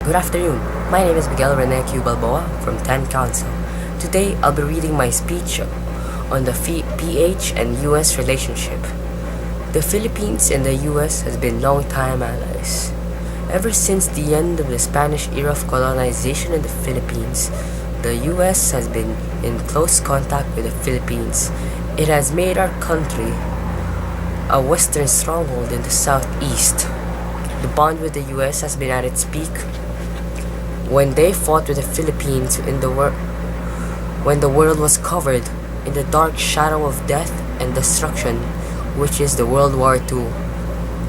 Good afternoon. My name is Miguel Rene Balboa from 10 Counsel. Today, I'll be reading my speech on the PH and US relationship. The Philippines and the US has been long-time allies. Ever since the end of the Spanish era of colonization in the Philippines, the US has been in close contact with the Philippines. It has made our country a western stronghold in the southeast. The bond with the US has been at its peak when they fought with the Philippines when the world was covered in the dark shadow of death and destruction, which is the World War II,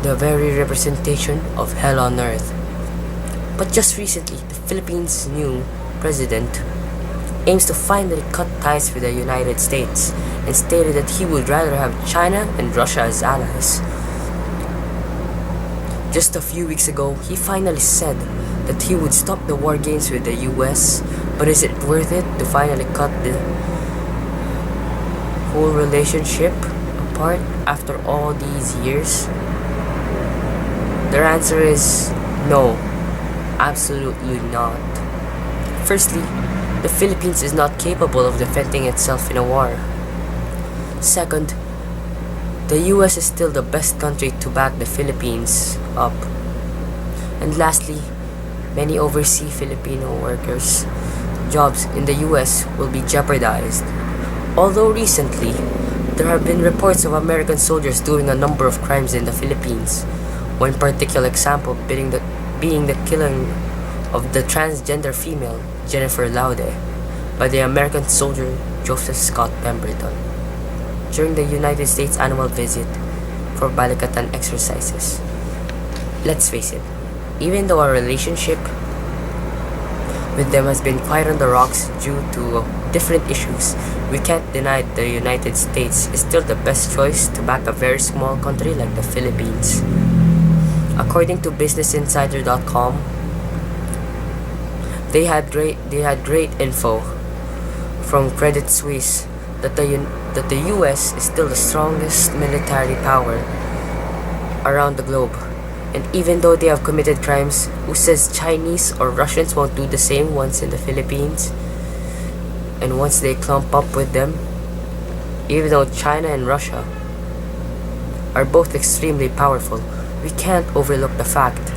the very representation of hell on earth. But just recently, the Philippines' new president aims to finally cut ties with the United States and stated that he would rather have China and Russia as allies. Just a few weeks ago, he finally said that he would stop the war games with the US, but is it worth it to finally cut the whole relationship apart after all these years? Their answer is no, absolutely not. Firstly, the Philippines is not capable of defending itself in a war. Second, the US is still the best country to back the Philippines up. And lastly, many overseas Filipino workers' jobs in the US will be jeopardized. Although recently, there have been reports of American soldiers doing a number of crimes in the Philippines. One particular example being the killing of the transgender female Jennifer Laude by the American soldier Joseph Scott Pemberton during the United States annual visit for Balikatan exercises. Let's face it, even though our relationship with them has been quite on the rocks due to different issues, we can't deny the United States is still the best choice to back a very small country like the Philippines. According to BusinessInsider.com, they had great info from Credit Suisse that the US is still the strongest military power around the globe. And even though they have committed crimes, who says Chinese or Russians won't do the same once in the Philippines? And once they clump up with them, even though China and Russia are both extremely powerful, we can't overlook the fact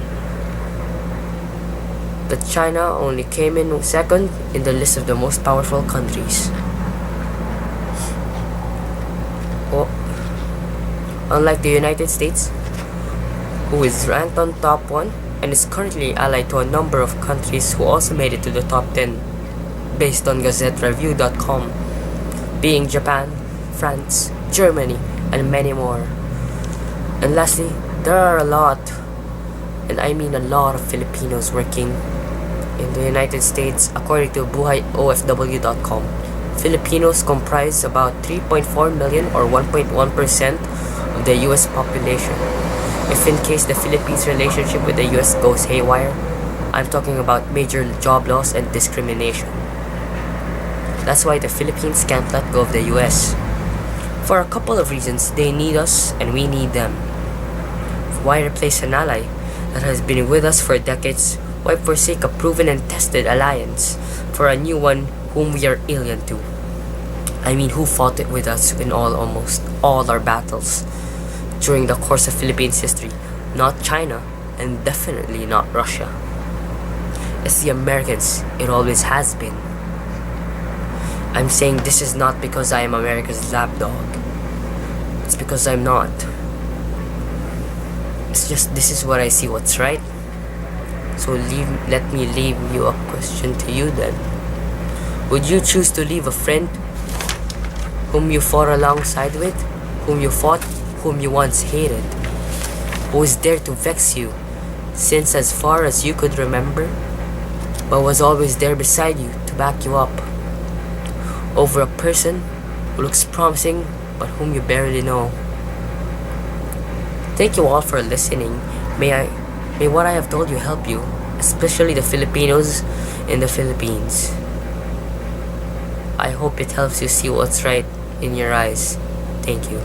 that China only came in second in the list of the most powerful countries. Well, unlike the United States, who is ranked on top 1 and is currently allied to a number of countries who also made it to the top 10 based on GazetteReview.com, being Japan, France, Germany, and many more. And lastly, there are a lot, and I mean a lot of Filipinos working in the United States. According to BuhayOFW.com, Filipinos comprise about 3.4 million or 1.1% of the US population. If in case the Philippines' relationship with the US goes haywire, I'm talking about major job loss and discrimination. That's why the Philippines can't let go of the US. For a couple of reasons, they need us and we need them. Why replace an ally that has been with us for decades? Why forsake a proven and tested alliance for a new one whom we are alien to? I mean, who fought it with us in almost all our battles during the course of Philippines history? Not China, and definitely not Russia. It's the Americans, it always has been. I'm saying this is not because I am America's lapdog. It's because I'm not. It's just this is what I see what's right. So let me leave you a question to you then. Would you choose to leave a friend whom you fought alongside with, whom you once hated, who was there to vex you since as far as you could remember, but was always there beside you to back you up, over a person who looks promising but whom you barely know? Thank you all for listening. May what I have told you help you, especially the Filipinos in the Philippines. I hope it helps you see what's right in your eyes. Thank you.